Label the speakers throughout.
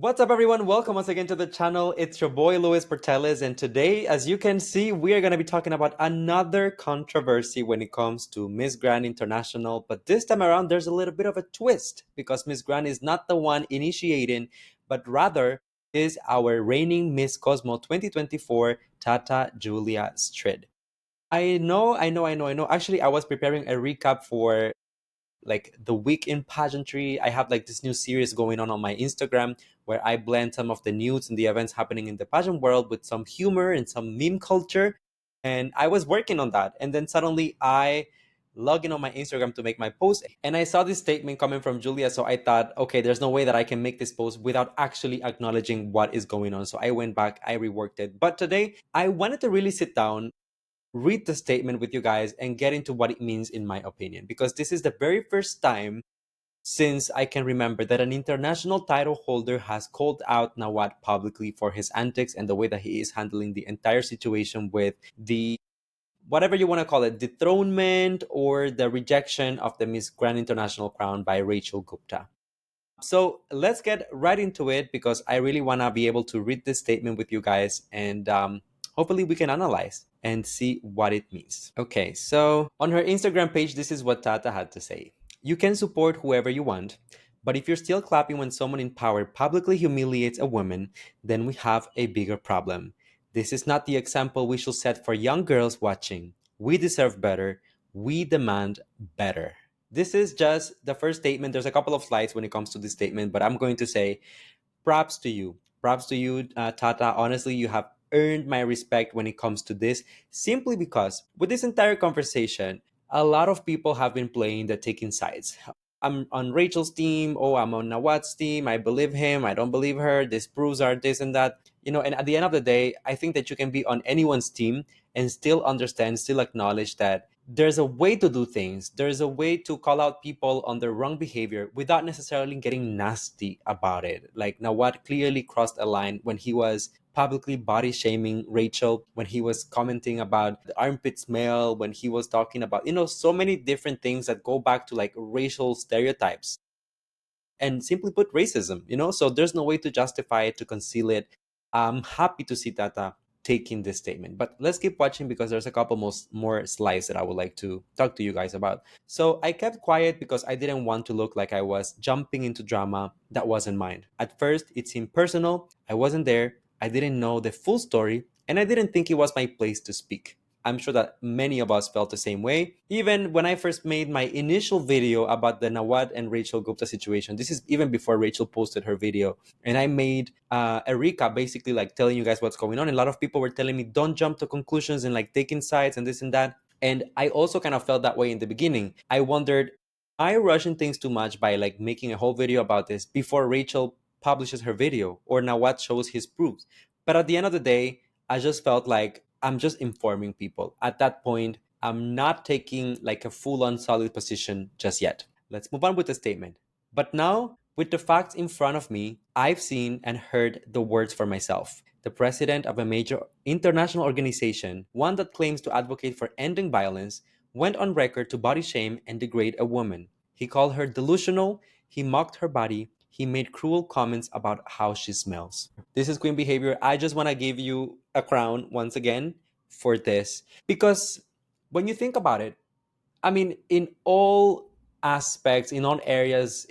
Speaker 1: What's up, everyone? Welcome once again to the channel. It's your boy Luis Portelles, and today, as you can see, we are going to be talking about another controversy when it comes to Miss Grand International. But this time around, there's a little bit of a twist because Miss Grand is not the one initiating, but rather is our reigning Miss Cosmo 2024, Tata Juliastrid. I know. Actually, I was preparing a recap for like the week in pageantry. I have like this new series going on my Instagram where I blend some of the news and the events happening in the pageant world with some humor and some meme culture. And I was working on that. And then suddenly I log in on my Instagram to make my post. And I saw this statement coming from Julia. So I thought, okay, there's no way that I can make this post without actually acknowledging what is going on. So I went back, I reworked it. But today I wanted to really sit down, read the statement with you guys, and get into what it means in my opinion, because this is the very first time since I can remember that an international title holder has called out Nawat publicly for his antics and the way that he is handling the entire situation with the, whatever you want to call it, dethronement or the rejection of the Miss Grand International crown by Rachel Gupta. So let's get right into it because I really want to be able to read this statement with you guys, and hopefully we can analyze and see what it means. Okay, so on her Instagram page, this is what Tata had to say. You can support whoever you want, but if you're still clapping when someone in power publicly humiliates a woman, then we have a bigger problem. This is not the example we should set for young girls watching. We deserve better. We demand better. This is just the first statement. There's a couple of slides when it comes to this statement, but I'm going to say props to you. Props to you, Tata. Honestly, you have earned my respect when it comes to this, simply because with this entire conversation, a lot of people have been playing the taking sides. I'm on Rachel's team. Oh, I'm on Nawat's team. I believe him. I don't believe her. This proves are this and that. And at the end of the day, I think that you can be on anyone's team and still understand, still acknowledge that there's a way to do things. There's a way to call out people on their wrong behavior without necessarily getting nasty about it. Like Nawat clearly crossed a line when he was publicly body shaming Rachel, when he was commenting about the armpit smell, when he was talking about, so many different things that go back to like racial stereotypes and simply put racism. So there's no way to justify it, to conceal it. I'm happy to see Tata taking this statement, but let's keep watching because there's a couple more slides that I would like to talk to you guys about. So I kept quiet because I didn't want to look like I was jumping into drama that wasn't mine. At first it seemed personal. I wasn't there, I didn't know the full story, and I didn't think it was my place to speak. I'm sure that many of us felt the same way. Even when I first made my initial video about the Nawad and Rachel Gupta situation, this is even before Rachel posted her video, and I made a recap, basically like telling you guys what's going on. And a lot of people were telling me, don't jump to conclusions and like taking sides and this and that. And I also kind of felt that way in the beginning. I wondered, am I rushing things too much by like making a whole video about this before Rachel publishes her video or Nawad shows his proofs? But at the end of the day, I just felt like I'm just informing people. At that point, I'm not taking like a full on solid position just yet. Let's move on with the statement. But now, with the facts in front of me, I've seen and heard the words for myself. The president of a major international organization, one that claims to advocate for ending violence, went on record to body shame and degrade a woman. He called her delusional, he mocked her body, he made cruel comments about how she smells. This is queen behavior. I just want to give you a crown once again for this because when you think about it, I mean, in all aspects, in all areas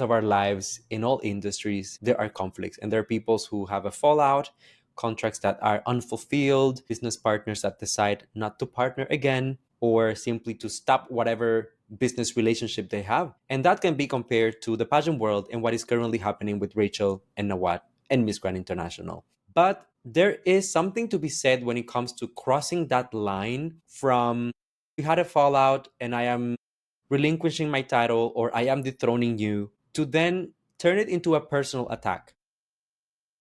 Speaker 1: of our lives, in all industries, there are conflicts and there are peoples who have a fallout, contracts that are unfulfilled, business partners that decide not to partner again, or simply to stop whatever business relationship they have. And that can be compared to the pageant world and what is currently happening with Rachel and Nawat and Miss Grand International. But there is something to be said when it comes to crossing that line from we had a fallout and I am relinquishing my title or I am dethroning you to then turn it into a personal attack.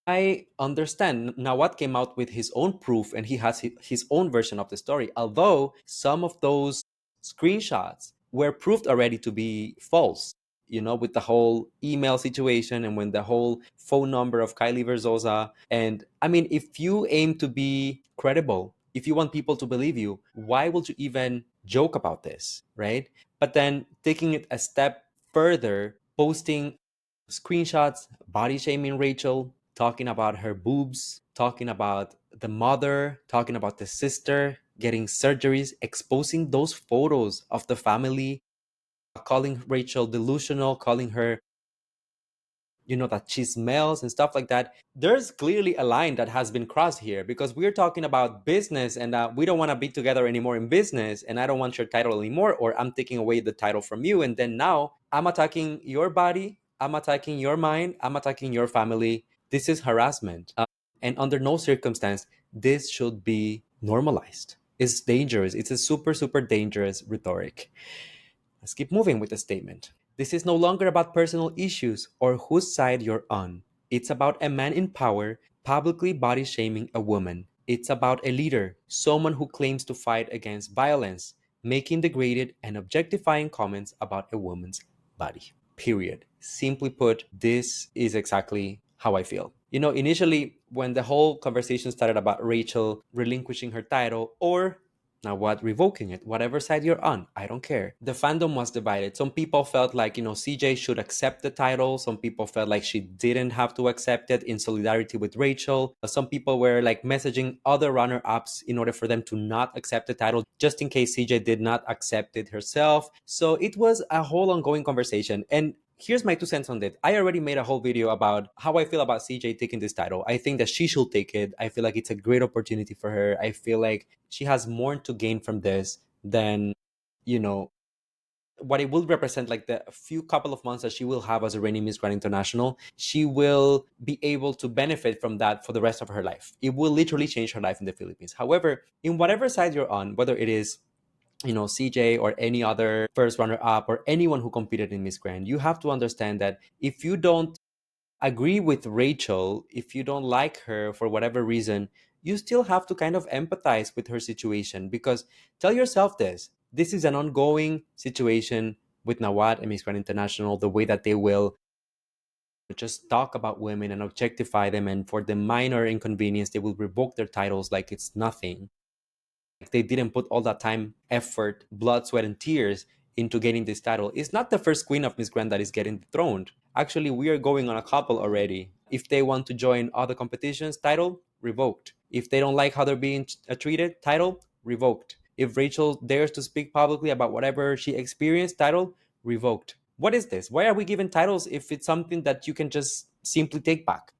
Speaker 1: I understand now what came out with his own proof and he has his own version of the story, although some of those screenshots were proved already to be false. With the whole email situation and when the whole phone number of Kylie Verzosa. And I mean, if you aim to be credible, if you want people to believe you, why would you even joke about this, right? But then taking it a step further, posting screenshots, body shaming Rachel, talking about her boobs, talking about the mother, talking about the sister, getting surgeries, exposing those photos of the family, calling Rachel delusional, calling her, that she smells and stuff like that. There's clearly a line that has been crossed here because we're talking about business and we don't want to be together anymore in business. And I don't want your title anymore, or I'm taking away the title from you. And then now I'm attacking your body, I'm attacking your mind, I'm attacking your family. This is harassment. And under no circumstance, this should be normalized. It's dangerous. It's a super, super dangerous rhetoric. Let's keep moving with the statement. This is no longer about personal issues or whose side you're on. It's about a man in power publicly body shaming a woman. It's about a leader, someone who claims to fight against violence, making degraded and objectifying comments about a woman's body. Period. Simply put, this is exactly how I feel. Initially, when the whole conversation started about Rachel relinquishing her title or Nawat revoking it, whatever side you're on, I don't care. The fandom was divided. Some people felt like, CJ should accept the title. Some people felt like she didn't have to accept it in solidarity with Rachel. Some people were like messaging other runner-ups in order for them to not accept the title, just in case CJ did not accept it herself. So it was a whole ongoing conversation. And here's my 2 cents on that. I already made a whole video about how I feel about CJ taking this title. I think that she should take it. I feel like it's a great opportunity for her. I feel like she has more to gain from this than, you know, what it will represent, like the few couple of months that she will have as a reigning Miss Grand International. She will be able to benefit from that for the rest of her life. It will literally change her life in the Philippines. However, in whatever side you're on, whether it is CJ or any other first runner up or anyone who competed in Miss Grand, you have to understand that if you don't agree with Rachel, if you don't like her for whatever reason, you still have to kind of empathize with her situation, because tell yourself this is an ongoing situation with Nawat and Miss Grand International, the way that they will just talk about women and objectify them, and for the minor inconvenience, they will revoke their titles like it's nothing. They didn't put all that time, effort, blood, sweat, and tears into getting this title. It's not the first queen of Miss Grand that is getting dethroned. Actually, we are going on a couple already. If they want to join other competitions, title revoked. If they don't like how they're being treated, title revoked. If Rachel dares to speak publicly about whatever she experienced, title revoked. What is this? Why are we giving titles if it's something that you can just simply take back?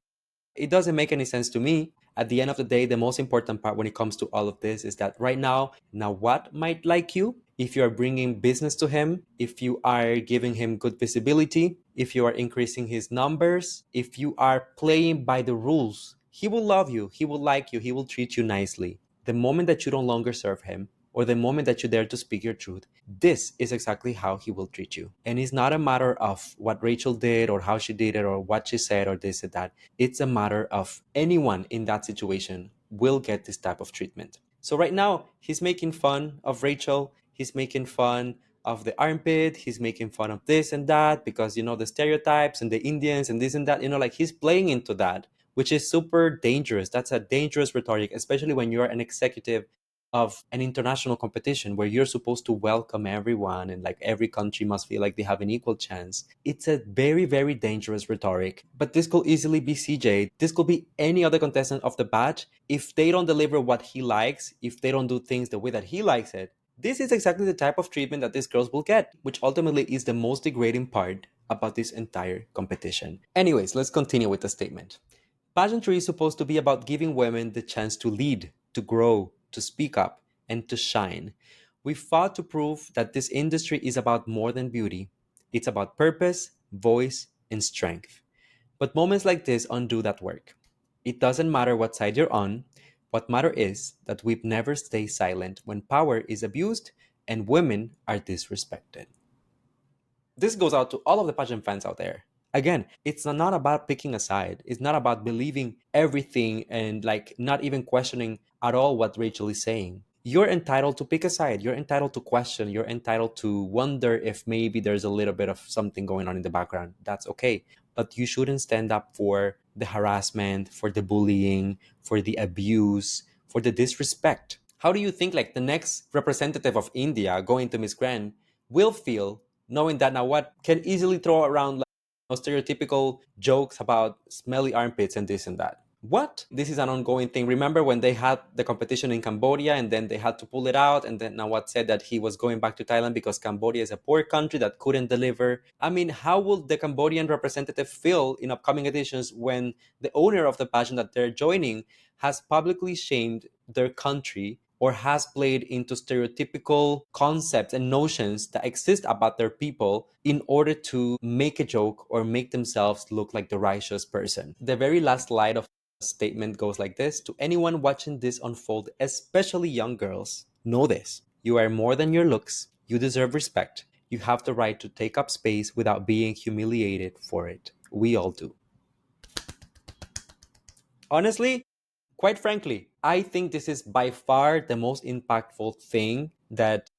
Speaker 1: It doesn't make any sense to me. At the end of the day, the most important part when it comes to all of this is that right now what might like you, if you are bringing business to him, if you are giving him good visibility, if you are increasing his numbers, if you are playing by the rules, he will love you, he will like you, he will treat you nicely. The moment that you no longer serve him, or the moment that you dare to speak your truth, this is exactly how he will treat you. And it's not a matter of what Rachel did or how she did it or what she said or this or that. It's a matter of anyone in that situation will get this type of treatment. So right now, he's making fun of Rachel. He's making fun of the armpit. He's making fun of this and that because, the stereotypes and the Indians and this and that, like he's playing into that, which is super dangerous. That's a dangerous rhetoric, especially when you're an executive of an international competition where you're supposed to welcome everyone and like every country must feel like they have an equal chance. It's a very, very dangerous rhetoric. But this could easily be CJ. This could be any other contestant of the batch. If they don't deliver what he likes, if they don't do things the way that he likes it, this is exactly the type of treatment that these girls will get, which ultimately is the most degrading part about this entire competition. Anyways, let's continue with the statement. Pageantry is supposed to be about giving women the chance to lead, to grow, to speak up, and to shine. We fought to prove that this industry is about more than beauty. It's about purpose, voice, and strength. But moments like this undo that work. It doesn't matter what side you're on. What matters is that we never stay silent when power is abused and women are disrespected. This goes out to all of the pageant fans out there. Again, it's not about picking a side. It's not about believing everything and like not even questioning at all what Rachel is saying. You're entitled to pick a side. You're entitled to question. You're entitled to wonder if maybe there's a little bit of something going on in the background. That's okay. But you shouldn't stand up for the harassment, for the bullying, for the abuse, for the disrespect. How do you think like the next representative of India going to Miss Grand will feel knowing that Nawat can easily throw around like, stereotypical jokes about smelly armpits and this and that. What? This is an ongoing thing. Remember when they had the competition in Cambodia and then they had to pull it out, and then Nawat said that he was going back to Thailand because Cambodia is a poor country that couldn't deliver. I mean, how will the Cambodian representative feel in upcoming editions when the owner of the pageant that they're joining has publicly shamed their country or has played into stereotypical concepts and notions that exist about their people in order to make a joke or make themselves look like the righteous person? The very last slide of the statement goes like this: to anyone watching this unfold, especially young girls, know this: you are more than your looks. You deserve respect. You have the right to take up space without being humiliated for it. We all do. Honestly, quite frankly, I think this is by far the most impactful thing that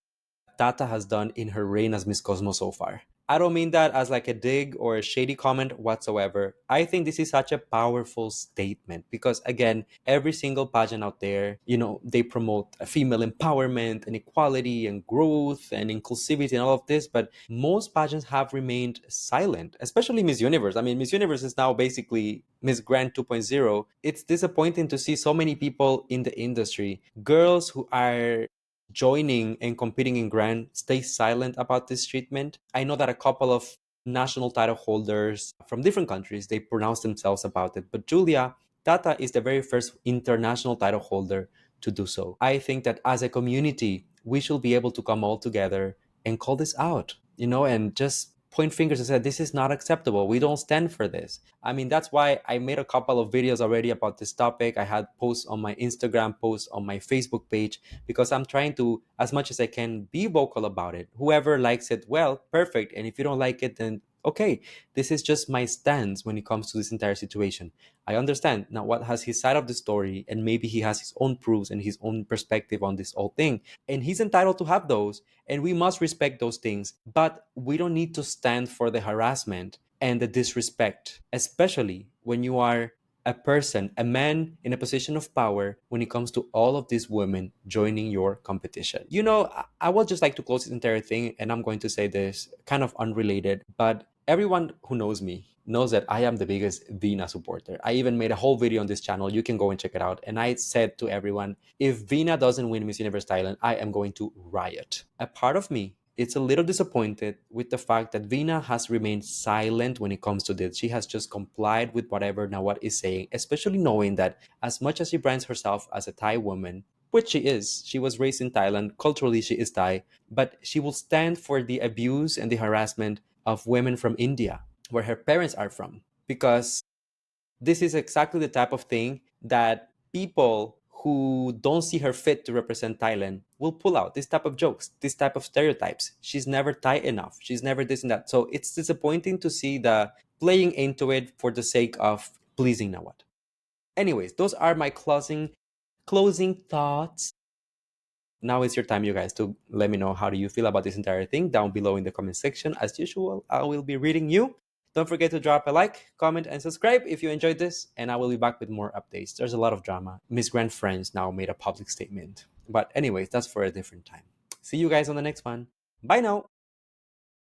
Speaker 1: Tata has done in her reign as Miss Cosmo so far. I don't mean that as like a dig or a shady comment whatsoever. I think this is such a powerful statement because, again, every single pageant out there, they promote female empowerment and equality and growth and inclusivity and all of this, but most pageants have remained silent, especially Miss Universe. I mean, Miss Universe is now basically Miss Grand 2.0. It's disappointing to see so many people in the industry, girls who are joining and competing in Grand, stay silent about this treatment. I know that a couple of national title holders from different countries, they pronounce themselves about it. But Julia, Tata is the very first international title holder to do so. I think that as a community, we should be able to come all together and call this out, and just point fingers and say, this is not acceptable. We don't stand for this. I mean, that's why I made a couple of videos already about this topic. I had posts on my Instagram, posts on my Facebook page, because I'm trying to, as much as I can, be vocal about it. Whoever likes it, well, perfect. And if you don't like it, then okay, this is just my stance when it comes to this entire situation. I understand now what has his side of the story, and maybe he has his own proofs and his own perspective on this whole thing. And he's entitled to have those, and we must respect those things. But we don't need to stand for the harassment and the disrespect, especially when you are a person, a man in a position of power when it comes to all of these women joining your competition. I would just like to close this entire thing, and I'm going to say this kind of unrelated, but everyone who knows me knows that I am the biggest Vina supporter. I even made a whole video on this channel. You can go and check it out. And I said to everyone, if Vina doesn't win Miss Universe Thailand, I am going to riot. A part of me, it's a little disappointed with the fact that Vina has remained silent when it comes to this. She has just complied with whatever Nawat is saying, especially knowing that as much as she brands herself as a Thai woman, which she is, she was raised in Thailand, culturally she is Thai, but she will stand for the abuse and the harassment of women from India, where her parents are from, because this is exactly the type of thing that people who don't see her fit to represent Thailand will pull out. This type of jokes, this type of stereotypes. She's never Thai enough. She's never this and that. So it's disappointing to see the playing into it for the sake of pleasing Nawat. Anyways, those are my closing thoughts. Now it's your time, you guys, to let me know how do you feel about this entire thing down below in the comment section. As usual, I will be reading you. Don't forget to drop a like, comment, and subscribe if you enjoyed this, and I will be back with more updates. There's a lot of drama. Miss Grand Friends now made a public statement. But anyways, that's for a different time. See you guys on the next one. Bye now.